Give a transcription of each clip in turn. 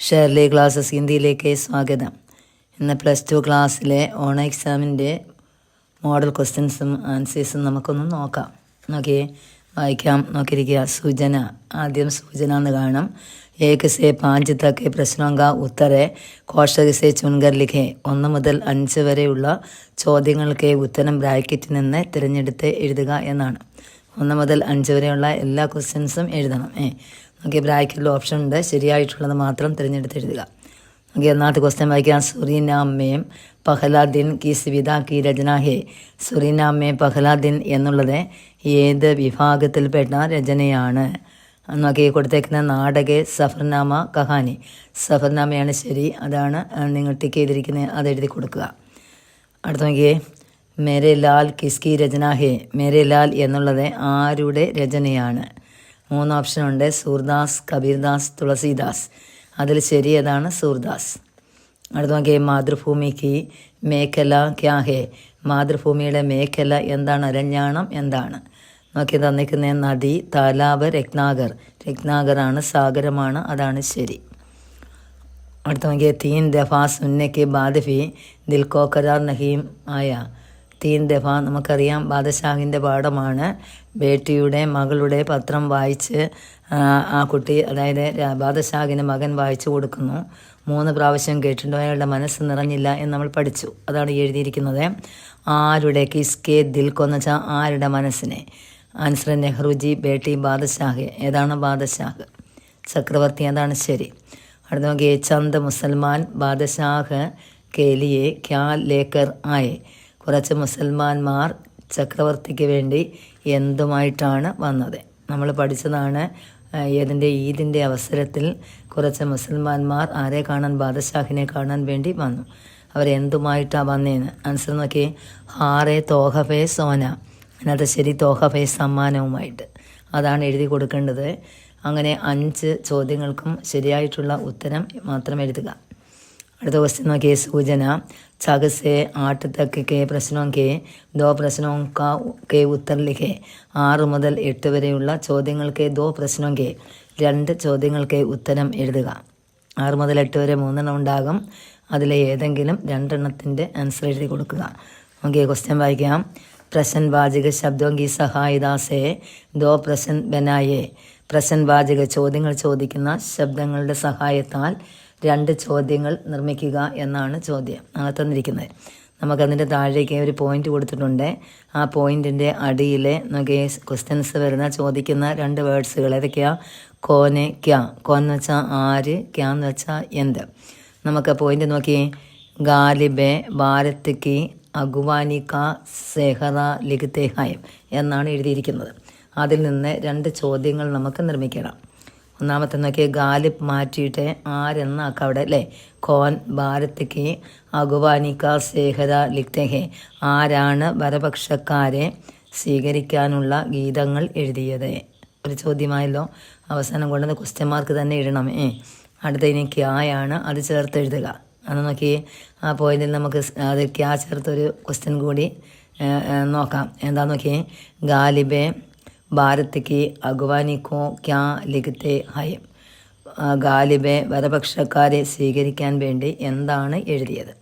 Shirley classes ഹിന്ദിയിലേക്ക് സ്വാഗതം. ഇന്ന് +2 ക്ലാസ്സിലെ ഓണ എക്സാമിൻ്റെ മോഡൽ ക്വസ്റ്റ്യൻസും ആൻസേഴ്സും നമുക്കൊന്ന് നോക്കാം. വായിക്കാം. നോക്കിയിരിക്കുക. സൂചന. ആദ്യം സൂചന എന്ന് കാണാം. 1 से 5 तक പ്രശ്നോं का उत्तर കോഷ്ടക से चुनकर लिखे. 1 മുതൽ 5 വരെയുള്ള ചോദ്യങ്ങൾക്ക് ഉത്തരം ബ്രാക്കറ്റിൽ നിന്ന് തിരഞ്ഞെടുത്ത് എഴുതുക എന്നാണ്. 1 മുതൽ 5 വരെയുള്ള എല്ലാ ക്വസ്റ്റ്യൻസും എഴുതണം. ബ്രാക്കറ്റിൽ ഓപ്ഷൻ ഉണ്ട്, ശരിയായിട്ടുള്ളത് മാത്രം തിരഞ്ഞെടുത്ത് എഴുതുക. ഒന്നാമത്തെ ക്വസ്റ്റ്യൻ വായിക്കാം. സുറിനാം മേം പഹ്ലാ ദിൻ കിസ് വിധ കി രചന ഹേ. സുറിനാം മേം പഹ്ലാ ദിൻ എന്നുള്ളത് ഏത് വിഭാഗത്തിൽപ്പെട്ട രചനയാണ്? കൊടുത്തേക്കുന്ന നാടക സഫർനാമ കഹാനി. സഫർനാമയാണ് ശരി, അതാണ് നിങ്ങൾ ടിക്ക് ചെയ്തിരിക്കുന്നത്, അത് എഴുതി കൊടുക്കുക. അടുത്ത നോക്കിയേ. മേരെ ലാൽ കിസ്കി രചന ഹേ. മേരെ ലാൽ എന്നുള്ളത് ആരുടെ രചനയാണ്? 3 ഓപ്ഷൻ ഉണ്ട്. സൂർദാസ്, കബീർദാസ്, തുളസീദാസ്. അതിൽ ശരി ഏതാണ്? സൂർദാസ്. അടുത്ത നോക്കിയേ. മാതൃഭൂമിക്ക് മേഖല ക്യാ ഹേ. മാതൃഭൂമിയുടെ മേഖല എന്താണ്? അരഞ്ഞാണം എന്താണ്? നോക്കി തന്നിക്കുന്ന നദി, താലാബ്, രത്നാഗർ. രത്നാഗറാണ്, സാഗരമാണ്, അതാണ് ശരി. അടുത്ത നോക്കിയേ. 3 ദഫാ സുന്നയ്ക്ക് ബാദ് ഭി ദിൽ കോ ഖരാർ നഹീം ആയ. 3 ദഫ നമുക്കറിയാം, ബാദഷാഹിൻ്റെ പാഠമാണ്. ബേട്ടിയുടെ മകളുടെ പത്രം വായിച്ച് ആ കുട്ടി, അതായത് ബാദഷാഹിന് മകൻ വായിച്ചു കൊടുക്കുന്നു. 3 പ്രാവശ്യം കേട്ടിട്ടുണ്ടോ, അയാളുടെ മനസ്സ് നിറഞ്ഞില്ല എന്ന് നമ്മൾ പഠിച്ചു. അതാണ് എഴുതിയിരിക്കുന്നത്. ആരുടെ? കിസ്കെ ദിൽ കൊന്ന് വെച്ചാൽ ആരുടെ മനസ്സിനെ? ആൻസർ നെഹ്റുജി, ബേട്ടി, ബാദഷാഹ്. ഏതാണ് ബാദഷാഹ്? ചക്രവർത്തി, അതാണ് ശരി. അടുത്ത നോക്കിയേ. ചന്ദ് മുസൽമാൻ ബാദഷാഹ് കേലിയെ ക്യാ ലേക്കർ ആയേ. കുറച്ച് മുസൽമാന്മാർ ചക്രവർത്തിക്ക് വേണ്ടി എന്തുമായിട്ടാണ് വന്നത്? നമ്മൾ പഠിച്ചതാണ്. ഈദിൻ്റെ അവസരത്തിൽ കുറച്ച് മുസൽമാന്മാർ ആരെ കാണാൻ? ബാദഷാഹിനെ കാണാൻ വേണ്ടി വന്നു. അവരെന്തുമായിട്ടാണ് വന്നതെന്ന് ആൻസർ നോക്കി. ഹാറെ തോഹഫെ സോന. അതിനകത്ത് ശരി തോഹഫെ സമ്മാനവുമായിട്ട്. അതാണ് എഴുതി കൊടുക്കേണ്ടത്. അങ്ങനെ 5 ചോദ്യങ്ങൾക്കും ശരിയായിട്ടുള്ള ഉത്തരം മാത്രം എഴുതുക. അടുത്ത ക്വസ്റ്റ്യൻ നോക്കിയേ. സൂചന. छग से 8 तक के प्रश्नों के 2 प्रश्नों के उत्तर लिखे. 6 മുതൽ 8 വരെയുള്ള ചോദ്യങ്ങൾക്ക് 2 പ്രശ്നോക്കെ 2 ചോദ്യങ്ങൾക്ക് ഉത്തരം എഴുതുക. 6 മുതൽ 8 വരെ 3 എണ്ണം ഉണ്ടാകും. അതിലെ ഏതെങ്കിലും 2 എണ്ണത്തിൻ്റെ ആൻസർ എഴുതി കൊടുക്കുക. ഓക്കെ, ക്വസ്റ്റ്യൻ വായിക്കാം. പ്രശ്ന വാചക ശബ്ദോं की सहायता से 2 प्रश्न बनाए. പ്രശ്നവാചക ചോദ്യങ്ങൾ ചോദിക്കുന്ന ശബ്ദങ്ങളുടെ സഹായത്താൽ 2 ചോദ്യങ്ങൾ നിർമ്മിക്കുക എന്നാണ് ചോദ്യം. അങ്ങനെ തന്നിരിക്കുന്നത്. നമുക്കതിൻ്റെ താഴേക്ക് ഒരു പോയിന്റ് കൊടുത്തിട്ടുണ്ട്. ആ പോയിന്റിൻ്റെ അടിയിൽ നമുക്ക് ക്വസ്റ്റ്യൻസ് വരുന്ന ചോദിക്കുന്ന 2 വേർഡ്സുകൾ ഏതൊക്കെയാണ്? കോനെ ക്യാ. കോൻ എന്ന് വെച്ചാൽ ആര്, ക്യാ എന്ന് വെച്ചാൽ എന്ത്. നമുക്ക് പോയിന്റ് നോക്കി. ഗാലിബെ ഭാരത് കി അഗുവാനി കാ സെഹറ ലിഖ്തേ ഹൈം എന്നാണ് എഴുതിയിരിക്കുന്നത്. അതിൽ നിന്ന് 2 ചോദ്യങ്ങൾ നമുക്ക് നിർമ്മിക്കണം. ഒന്നാമത്തെ നോക്കിയ. ഗാലിബ് മാറ്റിയിട്ട് ആരെന്നാക്കാം അവിടെ, അല്ലേ? കോൻ ഭാരത്ക്ക് അഗുവാനിക്ക സേഹര ലിഖ്തേ. ആരാണ് വരപക്ഷക്കാരെ സ്വീകരിക്കാനുള്ള ഗീതങ്ങൾ എഴുതിയത്? ഒരു ചോദ്യമായല്ലോ. അവസാനം കൊണ്ടുവന്ന് ക്വസ്റ്റ്യൻ മാർക്ക് തന്നെ ഇടണം. അടുത്ത ഇനി ക്യായാണ്, അത് ചേർത്ത് എഴുതുക. അത് നോക്കി. ആ പോയിന്റിൽ നമുക്ക് അത് ക്യാ ചേർത്തൊരു ക്വസ്റ്റ്യൻ കൂടി നോക്കാം. എന്താ നോക്കി. ഗാലിബെ ഭാരത് കി അഗുവാനി കോ ക്യാ ലിഖ്തേ ഹൈ. ഗാലിബെ വരപക്ഷക്കാരെ സ്വീകരിക്കാൻ വേണ്ടി എന്താണ് എഴുതിയത്?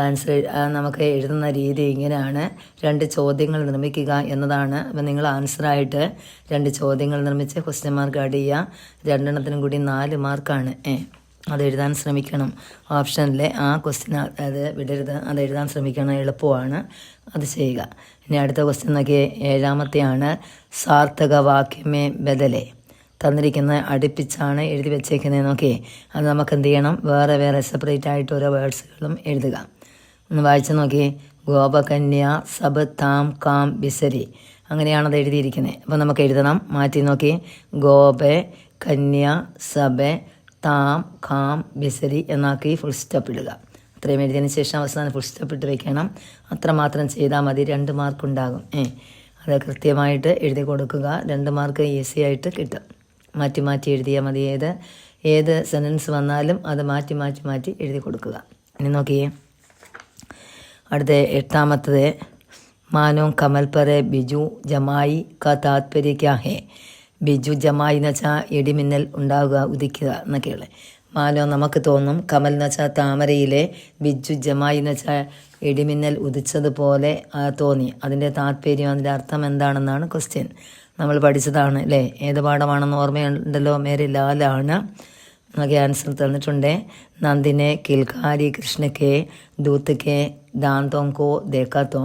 ആൻസർ നമുക്ക് എഴുതുന്ന രീതി ഇങ്ങനെയാണ്. 2 ചോദ്യങ്ങൾ നിർമ്മിക്കുക എന്നതാണ്. അപ്പം നിങ്ങൾ ആൻസറായിട്ട് 2 ചോദ്യങ്ങൾ നിർമ്മിച്ച് ക്വസ്റ്റ്യൻ മാർക്ക് ആഡ് ചെയ്യുക. 2 എണ്ണത്തിനും കൂടി 4 മാർക്കാണ്. അത് എഴുതാൻ ശ്രമിക്കണം. ഓപ്ഷനിലെ ആ ക്വസ്റ്റ്യൻ അത് വിടരുത്, അത് എഴുതാൻ ശ്രമിക്കണം. എളുപ്പമാണ്, അത് ചെയ്യുക. ഇനി അടുത്ത ക്വസ്റ്റ്യൻ നോക്കിയേ. 7-മത്തെയാണ്. സാർത്ഥക വാക്യമേ ബദലേ. തന്നിരിക്കുന്ന അടുപ്പിച്ചാണ് എഴുതി വെച്ചേക്കുന്നത്. നോക്കിയേ, അത് നമുക്ക് എന്ത് ചെയ്യണം? വേറെ സെപ്പറേറ്റ് ആയിട്ട് ഓരോ വേർഡ്സുകളും എഴുതുക. ഒന്ന് വായിച്ച് നോക്കിയേ. ഗോപകന്യ സബ് താം കാം ബിസരി. അങ്ങനെയാണത് എഴുതിയിരിക്കുന്നത്. അപ്പോൾ നമുക്ക് എഴുതണം. മാറ്റി നോക്കി. ഗോപെ കന്യ സബെ താം ഖാം ബിസരി എന്നാക്കി ഫുൾ സ്റ്റോപ്പ് ഇടുക. അത്രയും എഴുതിയതിന് ശേഷം അവസാനം ഫുൾ സ്റ്റോപ്പ് ഇട്ട് വയ്ക്കണം. അത്രമാത്രം ചെയ്താൽ മതി. 2 മാർക്ക് ഉണ്ടാകും. അത് കൃത്യമായിട്ട് എഴുതി കൊടുക്കുക. 2 മാർക്ക് ഈസി ആയിട്ട് കിട്ടും. മാറ്റി എഴുതിയാൽ മതി. ഏത് സെൻറ്റൻസ് വന്നാലും അത് മാറ്റി എഴുതി കൊടുക്കുക. ഇനി നോക്കിയേ. അടുത്ത 8-മത്തത്. മാനോ കമൽ പരെ ബിജു ജമായി കാ താത്പര്യ ക്യാ ഹേ. ബിജു ജമായി എന്ന് വെച്ചാൽ ഇടിമിന്നൽ ഉണ്ടാവുക, ഉദിക്കുക എന്നൊക്കെയുള്ളത്. മാലോ നമുക്ക് തോന്നും കമൽ എന്ന് വെച്ചാൽ താമരയിലെ ബിജു ജമായി എന്ന് വെച്ചാൽ ഇടിമിന്നൽ ഉദിച്ചതുപോലെ തോന്നി. അതിൻ്റെ താല്പര്യം, അതിൻ്റെ അർത്ഥം എന്താണെന്നാണ് ക്വസ്റ്റ്യൻ. നമ്മൾ പഠിച്ചതാണ് അല്ലേ? ഏത് പാഠമാണെന്ന് ഓർമ്മയുണ്ടല്ലോ? മേരെ ലാലാണ്. നമുക്ക് ആൻസർ തന്നിട്ടുണ്ട്. നന്ദിനെ കിൽക്കാരി കൃഷ്ണക്കെ दूत के दांतों को देखा तो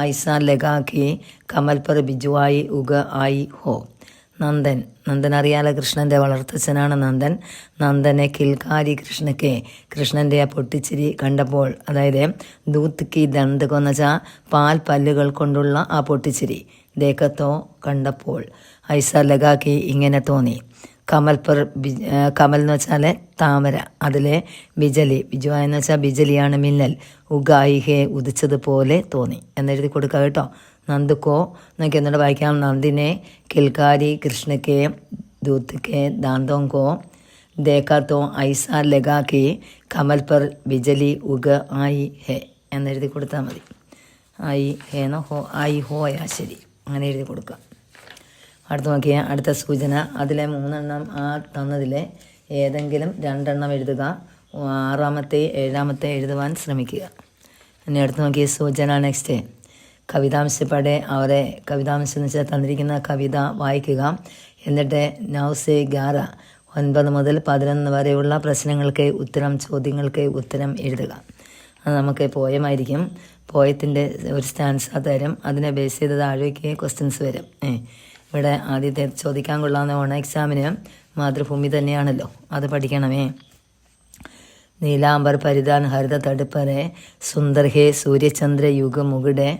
ऐसा लगा कि कमल पर बिजुआई उग आई हो. നന്ദൻ അറിയാലോ, കൃഷ്ണൻ്റെ വളർത്തച്ഛനാണ് നന്ദൻ. നന്ദനെ കിൽക്കാരി കൃഷ്ണയ്ക്ക്, കൃഷ്ണൻ്റെ ആ പൊട്ടിച്ചിരി കണ്ടപ്പോൾ, അതായത് ദൂത്ത് കി ദന്തകം എന്ന് വെച്ചാൽ പാൽ പല്ലുകൾ കൊണ്ടുള്ള ആ പൊട്ടിച്ചിരി, ദേക്കത്തോ കണ്ടപ്പോൾ, ഐസ ലഗാക്കി ഇങ്ങനെ തോന്നി. കമൽ എന്ന് വെച്ചാൽ താമര, അതിലെ ബിജുവ എന്ന് വെച്ചാൽ ബിജലിയാണ് മിന്നൽ, ഉഗായി ഹേ ഉദിച്ചതുപോലെ തോന്നി എന്നെഴുതി കൊടുക്കുക കേട്ടോ. നന്ദുക്കോ എന്നൊക്കെ എന്നിട്ട് വായിക്കാം. നന്ദിനെ കിൽക്കാരി കൃഷ്ണക്കെ ദൂത്ത് കെ ദാന്തോं को देखा तो ऐसा लगा कि കമൽ पर ബിജലി ഉഗ ആയി ഹേ എന്നെഴുതി കൊടുത്താൽ മതി. ആയി ഹേന്നോ ആയി ഹോയാ ശരി, അങ്ങനെ എഴുതി കൊടുക്കുക. അടുത്ത് നോക്കിയാൽ അടുത്ത സൂചന. അതിലെ 3 എണ്ണം ആ തന്നതിലെ ഏതെങ്കിലും 2 എണ്ണം എഴുതുക. 6-ാമത്തെ 7-ാമത്തെ എഴുതുവാൻ ശ്രമിക്കുക. ഇനി അടുത്ത് നോക്കിയ സൂചന. നെക്സ്റ്റ് കവിതാംശപ്പടെ അവരെ കവിതാംശം എന്ന് വെച്ചാൽ തന്നിരിക്കുന്ന കവിത വായിക്കുക. എന്നിട്ട് 9 से 11 9 മുതൽ 11 വരെയുള്ള പ്രശ്നങ്ങൾക്ക് ഉത്തരം, ചോദ്യങ്ങൾക്ക് ഉത്തരം എഴുതുക. അത് നമുക്ക് പോയമായിരിക്കും. പോയത്തിൻ്റെ ഒരു സ്റ്റാൻസ തരും, അതിനെ ബേസ് ചെയ്ത് താഴേക്ക് ക്വസ്റ്റ്യൻസ് വരും. ഇവിടെ ആദ്യത്തെ ചോദിക്കാൻ കൊള്ളാവുന്ന ഓണ എക്സാമിന് മാതൃഭൂമി തന്നെയാണല്ലോ, അത് പഠിക്കണമേ. നീലാംബർ പരിധാൻ ഹരിത തടുപ്പരെ സുന്ദർ ഹേ സൂര്യചന്ദ്ര യുഗ മുകുടെ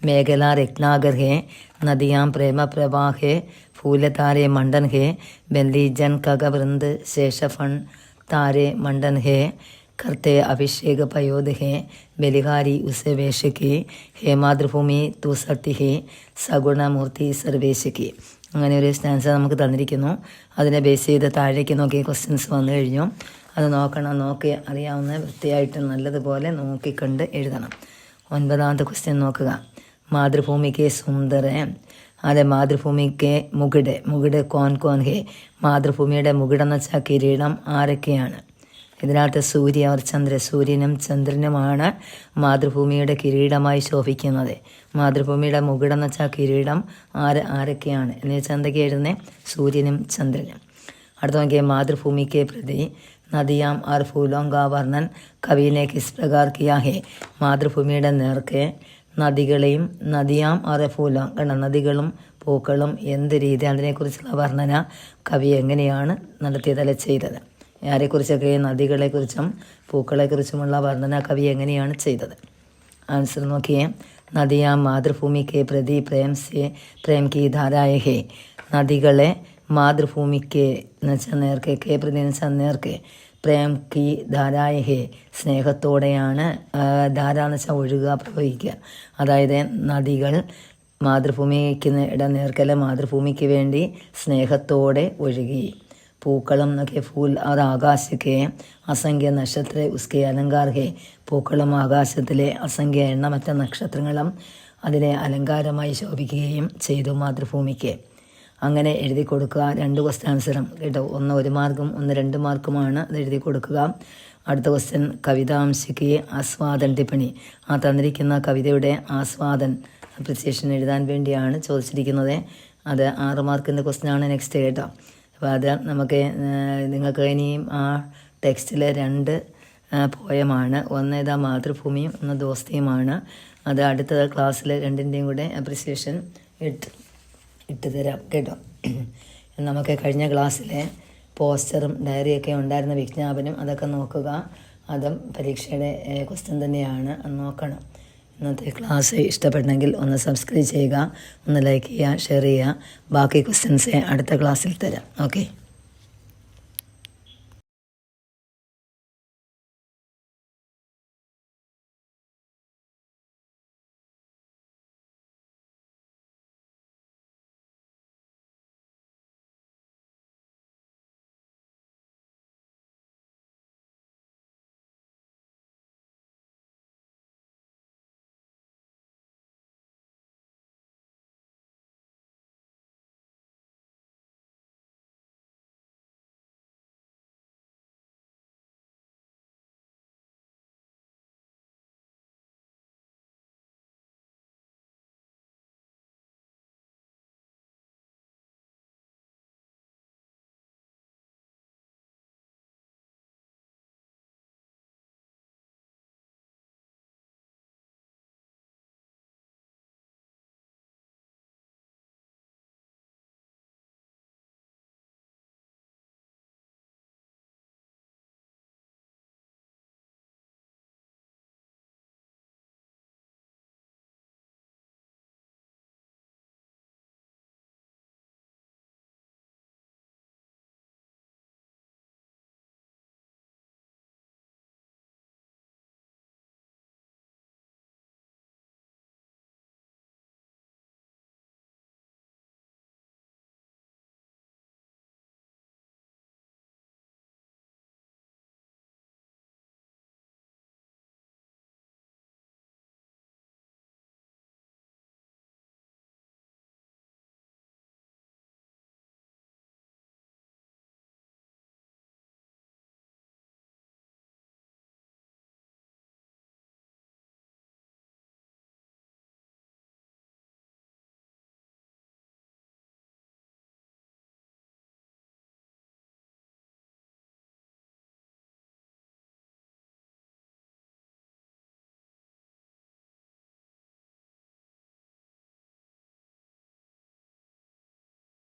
മേഖല രത്നാഗർ ഹേ നദിയാം പ്രേമ പ്രവാഹ ഹേ ഫൂലതാരെ മണ്ഡൻ ഹേ ബന്ദി ജൻ കഗവൃന്ദ ശേഷഫൺ താരെ മണ്ഡൻ ഹേ करते अभिषेक पयोद है बलिहारी उसे वेश की ഹേ മാതൃഭൂമി തൂസട്ടി ഹേ സഗുണമൂർത്തി സർവേശ് की. അങ്ങനെ ഒരു സ്റ്റാൻസ നമുക്ക് തന്നിരിക്കുന്നു. അതിനെ ബേസ് ചെയ്ത് താഴേക്ക് നോക്കി ക്വസ്റ്റ്യൻസ് വന്നു കഴിഞ്ഞു. അത് നോക്കി അറിയാവുന്ന വൃത്തിയായിട്ട് നല്ലതുപോലെ നോക്കിക്കണ്ട് എഴുതണം. 9-ാമത്തെ ക്വസ്റ്റ്യൻ നോക്കുക. മാതൃഭൂമിക്ക് സുന്ദര, അതെ മാതൃഭൂമിക്ക് മുകിട് കോൻ ഹേ. മാതൃഭൂമിയുടെ മുകിടെന്ന് വെച്ചാൽ കിരീടം ആരൊക്കെയാണ്? ഇതിനകത്ത് സൂര്യ അവർ സൂര്യനും ചന്ദ്രനുമാണ് മാതൃഭൂമിയുടെ കിരീടമായി ശോഭിക്കുന്നത്. മാതൃഭൂമിയുടെ മുകിടെന്ന് വെച്ചാൽ കിരീടം ആരൊക്കെയാണ് എന്ന് വെച്ചാൽ എന്തൊക്കെ എഴുതുന്നത്? സൂര്യനും ചന്ദ്രനും. അടുത്ത നോക്കിയാൽ മാതൃഭൂമിക്ക് പ്രതി നദിയാം ആർ ഫൂലോं का वर्णन कवि ने किस प्रकार किया है. മാതൃഭൂമിയുടെ നേർക്ക് നദികളെയും നദിയാം ആർ ഫൂലോं കണ്ട നദികളും പൂക്കളും എന്ത് രീതി, അതിനെക്കുറിച്ചുള്ള വർണ്ണന കവി എങ്ങനെയാണ് നടത്തിയതല്ല ചെയ്തത്. ആരെക്കുറിച്ചൊക്കെ? നദികളെക്കുറിച്ചും പൂക്കളെക്കുറിച്ചുമുള്ള വർണ്ണന കവി എങ്ങനെയാണ് ചെയ്തത്? ആൻസർ നോക്കിയേ. നദിയാം മാതൃഭൂമിക്ക് പ്രതി പ്രേം കി ധാരായ ഹേ. നദികളെ മാതൃഭൂമിക്ക് എന്ന് വെച്ചാൽ നേർക്ക്, കെ പ്രതി എന്ന് വെച്ചാൽ നേർക്ക്, പ്രേം കി ധാരായ ഹേ സ്നേഹത്തോടെയാണ്, ധാര എന്ന് വെച്ചാൽ ഒഴുകുക, പ്രവഹിക്കുക. അതായത് നദികൾ മാതൃഭൂമിക്ക് നേർക്കല്ല, മാതൃഭൂമിക്ക് വേണ്ടി സ്നേഹത്തോടെ ഒഴുകി. പൂക്കളം എന്നൊക്കെ ഫൂൽ और आकाश के असंख्य नक्षत्र उसके अलंकार है. പൂക്കളും ആകാശത്തിലെ അസംഖ്യ എണ്ണമറ്റ നക്ഷത്രങ്ങളും അതിനെ അലങ്കാരമായി ശോഭിക്കുകയും ചെയ്തു മാതൃഭൂമിക്ക്. അങ്ങനെ എഴുതി കൊടുക്കുക. 2 ക്വസ്റ്റ്യൻ ആൻസറും കേട്ടോ. 1 1 മാർക്കും 1 2 മാർക്കുമാണ് അത് എഴുതി കൊടുക്കുക. അടുത്ത ക്വസ്റ്റ്യൻ കവിതാംശിക്ക് ആസ്വാദൻ ടിപ്പണി. ആ തന്നിരിക്കുന്ന കവിതയുടെ ആസ്വാദൻ അപ്രിസിയേഷൻ എഴുതാൻ വേണ്ടിയാണ് ചോദിച്ചിരിക്കുന്നത്. അത് 6 മാർക്കിൻ്റെ ക്വസ്റ്റ്യനാണ് നെക്സ്റ്റ് കേട്ടോ. അപ്പോൾ അത് നമുക്ക് നിങ്ങൾക്ക് ഇനിയും ആ ടെക്സ്റ്റിലെ 2 പോയമാണ്. ഒന്ന് ഇതാ മാതൃഭൂമിയും ഒന്ന് ദോസ്തിയുമാണ്. അത് അടുത്ത ക്ലാസ്സിൽ 2ൻ്റെയും കൂടെ അപ്രിസിയേഷൻ ഇട്ട് തരാം കേട്ടോ. നമുക്ക് കഴിഞ്ഞ ക്ലാസ്സിലെ പോസ്റ്ററും ഡയറിയൊക്കെ ഉണ്ടായിരുന്ന വിജ്ഞാപനം അതൊക്കെ നോക്കുക. അതും പരീക്ഷയുടെ ക്വസ്റ്റ്യൻ തന്നെയാണ്, അത് നോക്കണം. ഇന്നത്തെ ക്ലാസ് ഇഷ്ടപ്പെട്ടെങ്കിൽ ഒന്ന് സബ്സ്ക്രൈബ് ചെയ്യുക, ഒന്ന് ലൈക്ക് ചെയ്യുക, ഷെയർ ചെയ്യുക. ബാക്കി ക്വസ്റ്റ്യൻസ് അടുത്ത ക്ലാസ്സിൽ തരാം. ഓക്കെ.